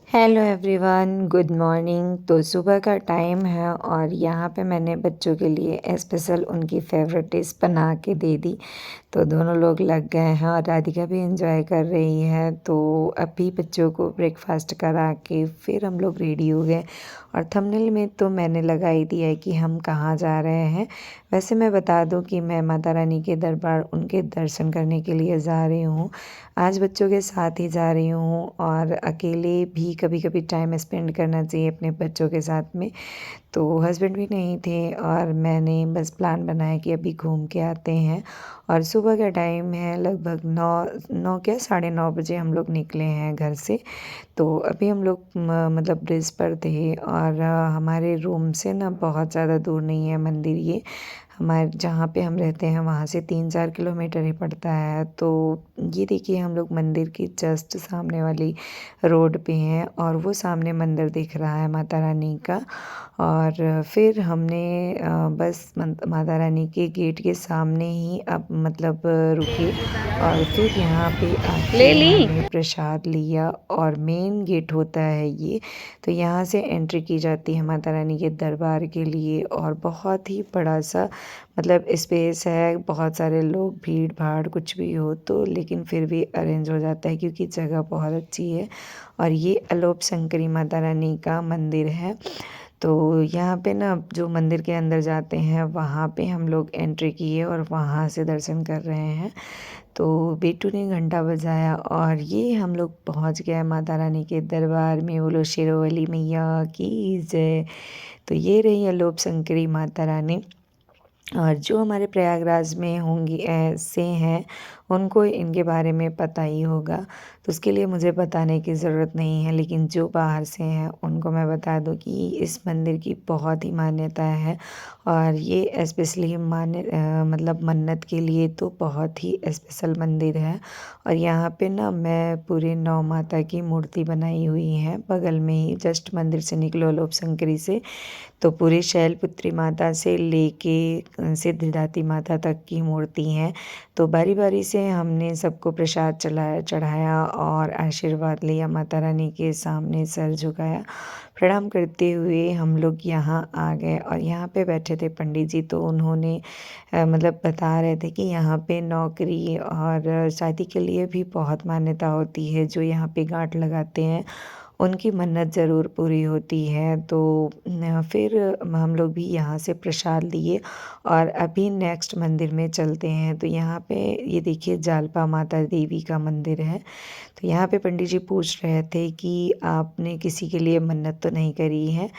Hello everyone, good morning. तो सुबह का टाइम है और यहाँ पे मैंने बच्चों के लिए स्पेशल उनकी फेवरेट डिश बना के दे दी। तो दोनों लोग लग गए हैं और राधिका भी एंजॉय कर रही है। तो अभी बच्चों को ब्रेकफास्ट करा के फिर हम लोग रेडी हो गए और थंबनेल में तो मैंने लगा ही दिया है कि हम कहाँ जा रहे हैं। वैसे मैं बता दूं कि मैं माता रानी के दरबार उनके दर्शन करने के लिए जा रही हूँ। आज बच्चों के साथ ही जा रही हूँ और अकेले भी कभी कभी टाइम स्पेंड करना चाहिए अपने बच्चों के साथ में। तो हस्बैंड भी नहीं थे और मैंने बस प्लान बनाया कि अभी घूम के आते हैं। और सुबह का टाइम है, लगभग 9 9 क्या 9:30 बजे हम लोग निकले हैं घर से। तो अभी हम लोग मतलब ब्रिज पर थे और हमारे रूम से ना बहुत ज़्यादा दूर नहीं है मंदिर। ये हमारे जहाँ पे हम रहते हैं वहाँ से 3 4 किलोमीटर ही पड़ता है। तो ये देखिए हम लोग मंदिर की जस्ट सामने वाली रोड पे हैं और वो सामने मंदिर दिख रहा है माता रानी का। और फिर हमने बस माता रानी के गेट के सामने ही अब मतलब रुके और फिर यहाँ पे ले आके ली। हमने प्रसाद लिया। और मेन गेट होता है ये, तो यहाँ से एंट्री की जाती है माता रानी के दरबार के लिए। और बहुत ही बड़ा सा मतलब स्पेस है, बहुत सारे लोग भीड़ भाड़ कुछ भी हो तो लेकिन फिर भी अरेंज हो जाता है क्योंकि जगह बहुत अच्छी है। और ये अलोप शंकरी माता रानी का मंदिर है। तो यहाँ पे ना जो मंदिर के अंदर जाते हैं वहाँ पे हम लोग एंट्री किए और वहाँ से दर्शन कर रहे हैं। तो बेटू ने घंटा बजाया और ये हम लोग पहुँच गए माता रानी के दरबार में। बोलो शेरोवाली मैया की जय। तो ये रही अलोप शंकरी माता रानी। और जो हमारे प्रयागराज में होंगी ऐसे हैं उनको इनके बारे में पता ही होगा, तो उसके लिए मुझे बताने की ज़रूरत नहीं है। लेकिन जो बाहर से हैं उनको मैं बता दूं कि इस मंदिर की बहुत ही मान्यता है। और ये स्पेशली मतलब मन्नत के लिए तो बहुत ही स्पेशल मंदिर है। और यहाँ पे ना मैं पूरे 9 माता की मूर्ति बनाई हुई है बगल में ही, जस्ट मंदिर से निकलो लोभ शंकरी से तो पूरी शैलपुत्री माता से लेके सिद्धिदात्री माता तक की मूर्ति हैं। तो बारी बारी से हमने सबको प्रसाद चढ़ाया और आशीर्वाद लिया, माता रानी के सामने सर झुकाया, प्रणाम करते हुए हम लोग यहाँ आ गए। और यहाँ पे बैठे थे पंडित जी, तो उन्होंने मतलब बता रहे थे कि यहाँ पे नौकरी और शादी के लिए भी बहुत मान्यता होती है। जो यहाँ पे गांठ लगाते हैं उनकी मन्नत ज़रूर पूरी होती है। तो फिर हम लोग भी यहाँ से प्रसाद लिए और अभी नेक्स्ट मंदिर में चलते हैं। तो यहाँ पे ये देखिए जालपा माता देवी का मंदिर है। तो यहाँ पे पंडित जी पूछ रहे थे कि आपने किसी के लिए मन्नत तो नहीं करी है,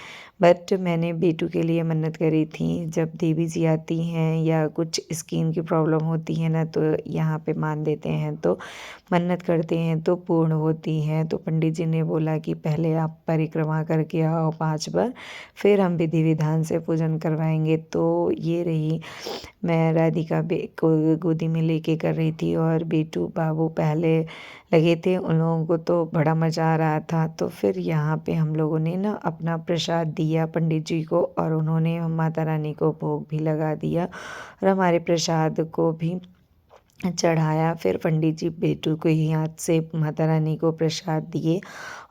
बट मैंने बेटू के लिए मन्नत करी थी। जब देवी जी आती हैं या कुछ स्किन की प्रॉब्लम होती है ना, तो यहाँ पे मान देते हैं, तो मन्नत करते हैं तो पूर्ण होती हैं। तो पंडित जी ने बोला कि पहले आप परिक्रमा करके आओ 5 बार, फिर हम विधि विधान से पूजन करवाएंगे। तो ये रही, मैं राधिका को गोदी में लेके कर रही थी और बेटू बाबू पहले लगे थे। उन लोगों को तो बड़ा मज़ा आ रहा था। तो फिर यहाँ पे हम लोगों ने ना अपना प्रसाद दिया पंडित जी को और उन्होंने माता रानी को भोग भी लगा दिया और हमारे प्रसाद को भी चढ़ाया। फिर पंडित जी बेटू को ही हाथ से माता रानी को प्रसाद दिए।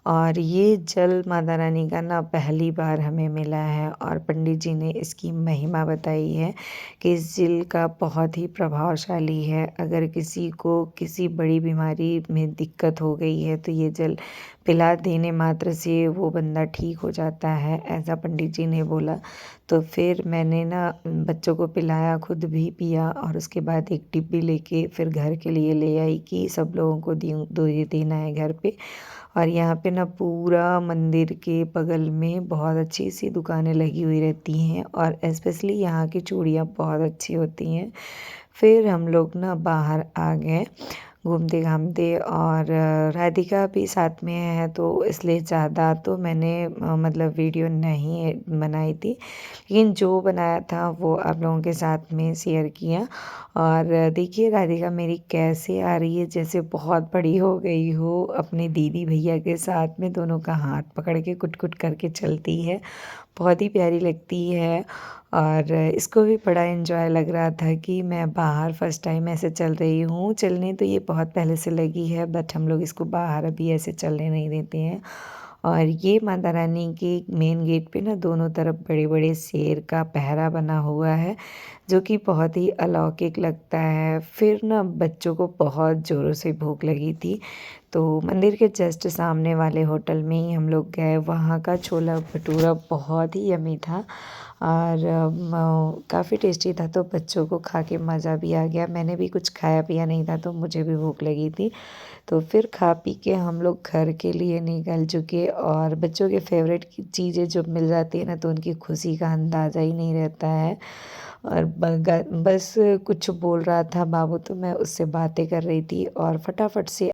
और ये जल माता रानी का ना पहली बार हमें मिला है और पंडित जी ने इसकी महिमा बताई है कि इस जल का बहुत ही प्रभावशाली है। अगर किसी को किसी बड़ी बीमारी में दिक्कत हो गई है तो ये जल पिला देने मात्र से वो बंदा ठीक हो जाता है, ऐसा पंडित जी ने बोला। तो फिर मैंने ना बच्चों को पिलाया, खुद भी पिया और उसके बाद एक डिब्बी लेके फिर घर के लिए ले आई कि सब लोगों को दो ये देना है घर पे। और यहाँ पे ना पूरा मंदिर के बगल में बहुत अच्छी सी दुकानें लगी हुई रहती हैं और स्पेशली यहाँ की चूड़ियाँ बहुत अच्छी होती हैं। फिर हम लोग ना बाहर आ गए घूमते घामते और राधिका भी साथ में है, तो इसलिए ज़्यादा तो मैंने मतलब वीडियो नहीं बनाई थी, लेकिन जो बनाया था वो आप लोगों के साथ में शेयर किया। और देखिए राधिका मेरी कैसे आ रही है, जैसे बहुत बड़ी हो गई हो, अपने दीदी भैया के साथ में दोनों का हाथ पकड़ के कुट कुट करके चलती है, बहुत ही प्यारी लगती है। और इसको भी बड़ा एंजॉय लग रहा था कि मैं बाहर फर्स्ट टाइम ऐसे चल रही हूँ। चलने तो ये बहुत पहले से लगी है, बट हम लोग इसको बाहर अभी ऐसे चलने नहीं देते हैं। और ये माता रानी के मेन गेट पे ना दोनों तरफ बड़े-बड़े शेर का पहरा बना हुआ है, जो कि बहुत ही अलौकिक लगता है। फिर ना बच्चों को बहुत ज़ोरों से भूख लगी थी, तो मंदिर के जस्ट सामने वाले होटल में ही हम लोग गए। वहाँ का छोला भटूरा बहुत ही यम्मी था और काफ़ी टेस्टी था, तो बच्चों को खा के मज़ा भी आ गया। मैंने भी कुछ खाया पिया नहीं था, तो मुझे भी भूख लगी थी। तो फिर खा पी के हम लोग घर के लिए निकल चुके और बच्चों के फ़ेवरेट की चीज़ें जब मिल जाती है ना, तो उनकी खुशी का अंदाज़ा ही नहीं रहता है। और बस कुछ बोल रहा था बाबू, तो मैं उससे बातें कर रही थी और फटाफट से